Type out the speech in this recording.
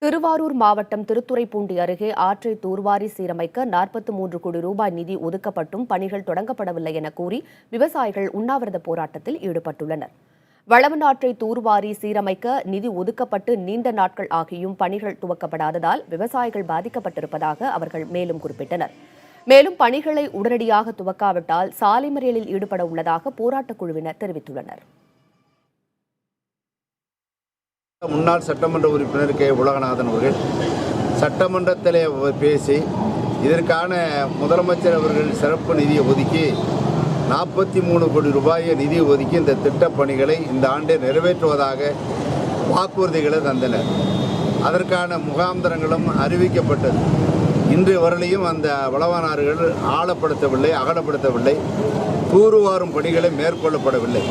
திருவாரூர் மாவட்டம் திருத்துறைப்பூண்டி அருகே ஆற்றை தூர்வாரி சீரமைக்க 43 கோடி ரூபாய் நிதி ஒதுக்கப்பட்டும் பணிகள் தொடங்கப்படவில்லை என கூறி விவசாயிகள் உண்ணாவிரத போராட்டத்தில் ஈடுபட்டுள்ளனர். வளவன் ஆற்றை தூர்வாரி சீரமைக்க நிதி ஒதுக்கப்பட்டு நீண்ட நாட்கள் ஆகியும் பணிகள் துவக்கப்படாததால் விவசாயிகள் பாதிக்கப்பட்டிருப்பதாக அவர்கள் மேலும் குறிப்பிட்டனர். மேலும் பணிகளை உடனடியாக துவக்காவிட்டால் சாலை மறியலில் ஈடுபட உள்ளதாக போராட்டக் குழுவினர் தெரிவித்துள்ளனர். முன்னாள் சட்டமன்ற உறுப்பினர் கே. உலகநாதன் அவர்கள் சட்டமன்றத்தில் பேசி இதற்கான முதலமைச்சர் அவர்கள் சிறப்பு நிதியை ஒதுக்கி 43 கோடி ரூபாயை நிதி ஒதுக்கி இந்த திட்டப் பணிகளை இந்த ஆண்டே நிறைவேற்றுவதாக வாக்குறுதிகளை தந்தனர். அதற்கான முகாந்திரங்களும் அறிவிக்கப்பட்டது. இன்று வரலையும் அந்த வளவானாறுகள் ஆழப்படுத்தவில்லை, அகலப்படுத்தவில்லை, தூர்வாரும் பணிகளை மேற்கொள்ளப்படவில்லை.